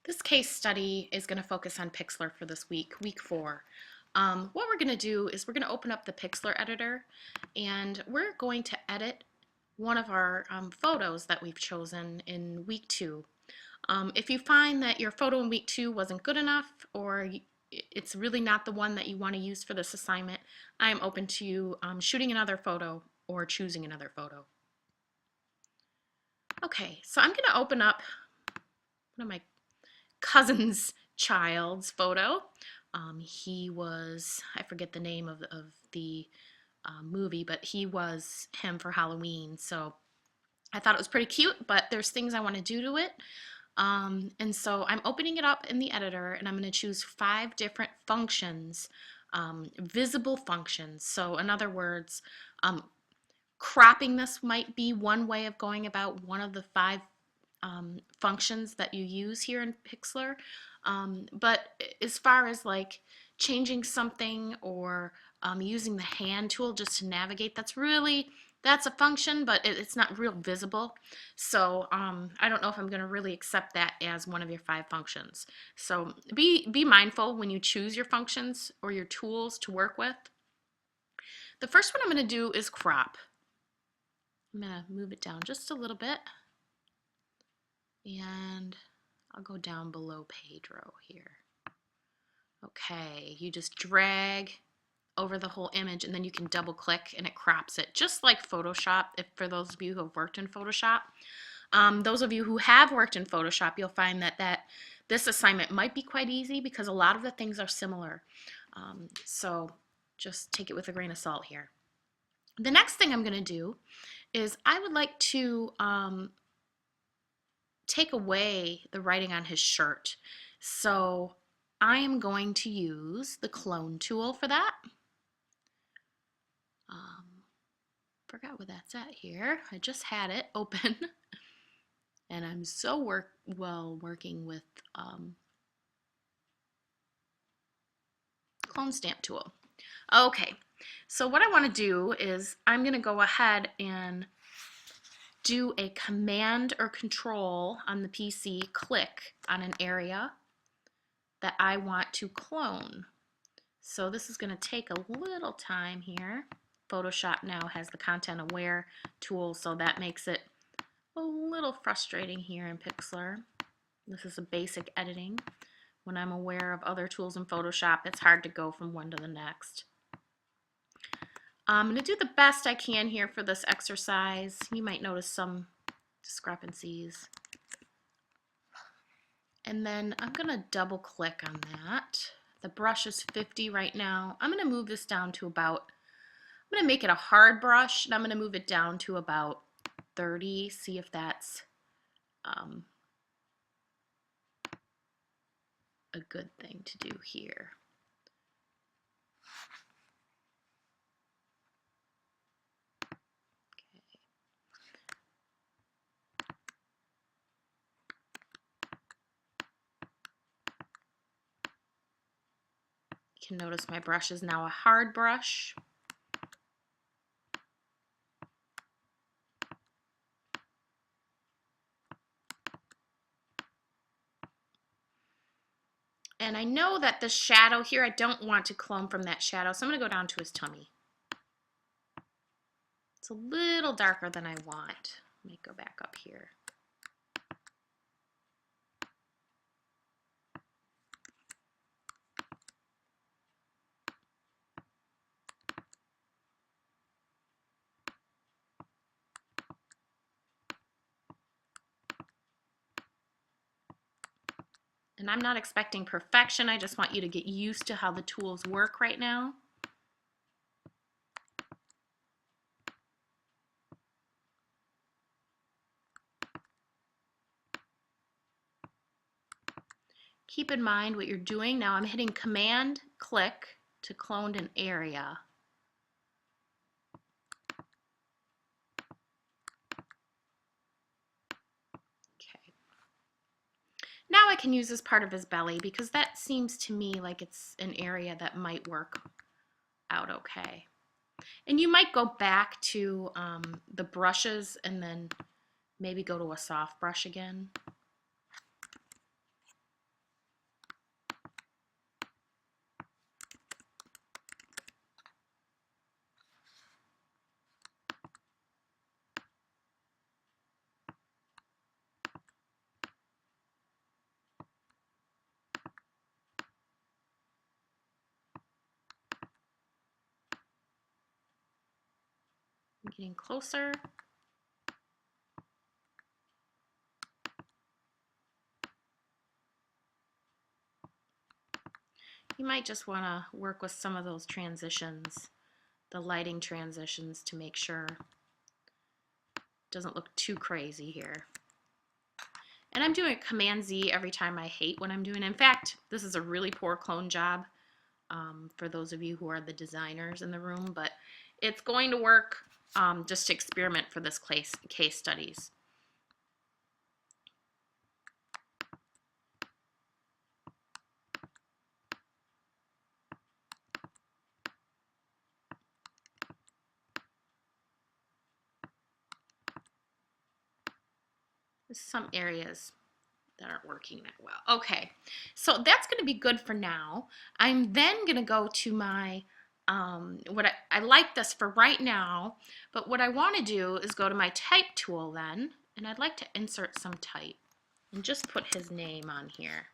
This case study is going to focus on Pixlr for this week, week 4. What we're going to do is we're going to open up the Pixlr Editor and we're going to edit one of our photos that we've chosen in week 2. If you find that your photo in week 2 wasn't good enough or it's really not the one that you want to use for this assignment, I am open to you shooting another photo or choosing another photo. Okay, so I'm going to open up one of my cousin's child's photo. He was, I forget the name of the movie, but he was him for Halloween. So I thought it was pretty cute, but there's things I want to do to it. And so I'm opening it up in the editor and I'm going to choose 5 different functions, visible functions. So in other words, cropping this might be one way of going about one of the 5 functions that you use here in Pixlr. But as far as like changing something or using the hand tool just to navigate, that's a function, but it's not real visible. So I don't know if I'm going to really accept that as one of your 5 functions. So be mindful when you choose your functions or your tools to work with. The first one I'm going to do is crop. I'm going to move it down just a little bit. And I'll go down below Pedro here. Okay, you just drag over the whole image and then you can double click and it crops it, just like Photoshop. If for those of you who have worked in Photoshop, those of you who have worked in Photoshop, you'll find that this assignment might be quite easy because a lot of the things are similar. So just take it with a grain of salt here. The next thing I'm going to do is I would like to take away the writing on his shirt. So I am going to use the clone tool for that. Forgot where that's at here. I just had it open and I'm so working with clone stamp tool. Okay, so what I want to do is I'm going to go ahead and do a command or control on the PC, click on an area that I want to clone. So this is going to take a little time here. Photoshop now has the content aware tool, so that makes it a little frustrating here in Pixlr. This is a basic editing. When I'm aware of other tools in Photoshop, it's hard to go from one to the next. I'm going to do the best I can here for this exercise. You might notice some discrepancies. And then I'm going to double click on that. The brush is 50 right now. I'm going to move this down to about, I'm going to make it a hard brush, and I'm going to move it down to about 30. See if that's a good thing to do here. You can notice my brush is now a hard brush. And I know that the shadow here, I don't want to clone from that shadow, so I'm going to go down to his tummy. It's a little darker than I want. Let me go back up here. And I'm not expecting perfection, I just want you to get used to how the tools work right now. Keep in mind what you're doing. Now I'm hitting Command click to clone an area. Now I can use this part of his belly because that seems to me like it's an area that might work out okay. And you might go back to the brushes and then maybe go to a soft brush again. Getting closer. You might just want to work with some of those transitions, the lighting transitions, to make sure it doesn't look too crazy here. And I'm doing Command Z every time I hate what I'm doing. In fact, this is a really poor clone job for those of you who are the designers in the room, but it's going to work just to experiment for this case studies. There's some areas that aren't working that well. Okay, so that's going to be good for now. I'm then going to go to my, I like this for right now, but what I want to do is go to my type tool then, and I'd like to insert some type and just put his name on here,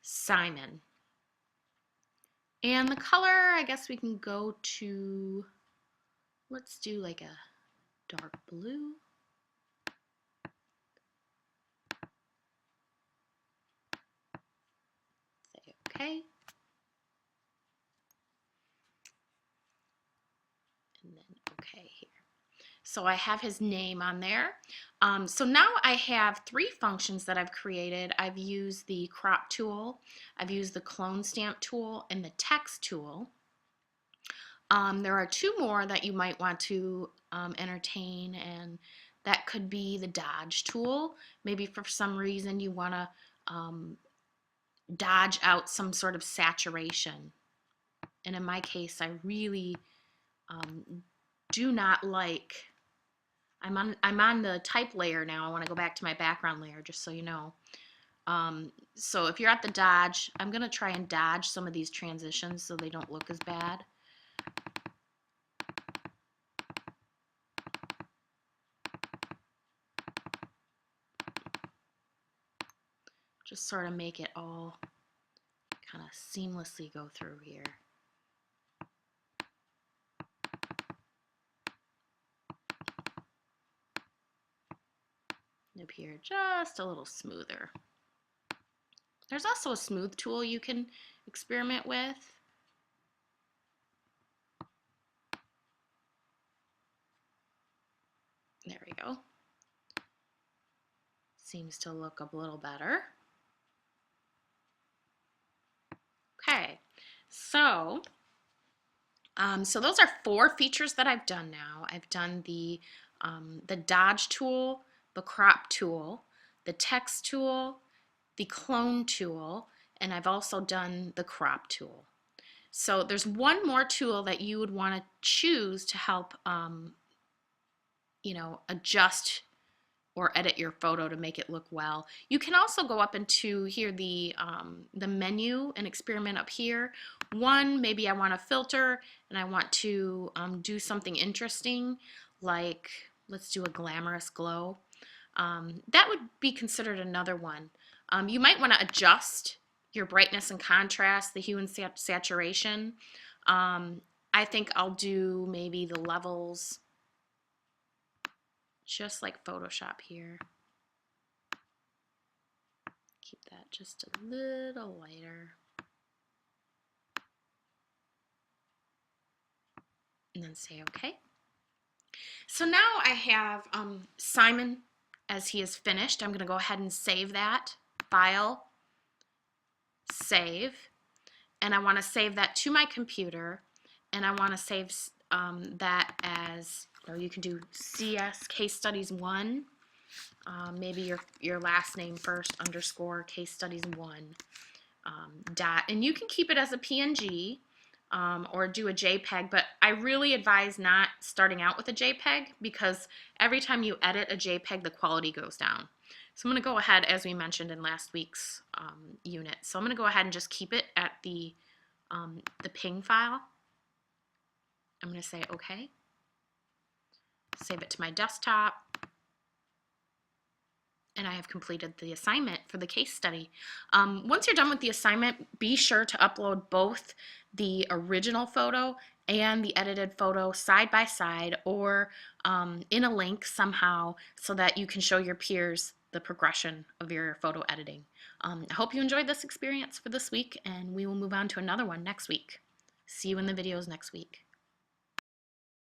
Simon. And the color, I guess we can go to, let's do like a dark blue. Say okay. And then okay here. So I have his name on there. So now I have 3 functions that I've created. I've used the crop tool, I've used the clone stamp tool, and the text tool. There are 2 more that you might want to entertain, and that could be the dodge tool. Maybe for some reason you want to dodge out some sort of saturation. And in my case, I really do not like, I'm on the type layer now. I want to go back to my background layer just so you know. So if you're at the dodge, I'm going to try and dodge some of these transitions so they don't look as bad. Just sort of make it all kind of seamlessly go through here. Up here, just a little smoother. There's also a smooth tool you can experiment with. There we go. Seems to look a little better. Okay, so those are 4 features that I've done now. I've done the dodge tool, the crop tool, the text tool, the clone tool, and I've also done the crop tool. So there's one more tool that you would want to choose to help, adjust or edit your photo to make it look well. You can also go up into here the menu and experiment up here. Maybe I want to filter and I want to do something interesting, like let's do a glamorous glow. That would be considered another one. You might want to adjust your brightness and contrast, the hue and saturation. I think I'll do maybe the levels just like Photoshop here. Keep that just a little lighter. And then say okay. So now I have Simon as he is finished. I'm going to go ahead and save that. File, save. And I want to save that to my computer. And I want to save that as, you can do CIS case studies 1. Maybe your last name first, _ case studies 1 dot. And you can keep it as a PNG or do a JPEG, but I really advise not starting out with a JPEG because every time you edit a JPEG, the quality goes down. So I'm going to go ahead, as we mentioned in last week's unit. So I'm going to go ahead and just keep it at the ping file. I'm going to say okay. Save it to my desktop. And I have completed the assignment for the case study. Once you're done with the assignment, be sure to upload both the original photo and the edited photo side by side, or in a link somehow, so that you can show your peers the progression of your photo editing. I hope you enjoyed this experience for this week, and we will move on to another one next week. See you in the videos next week.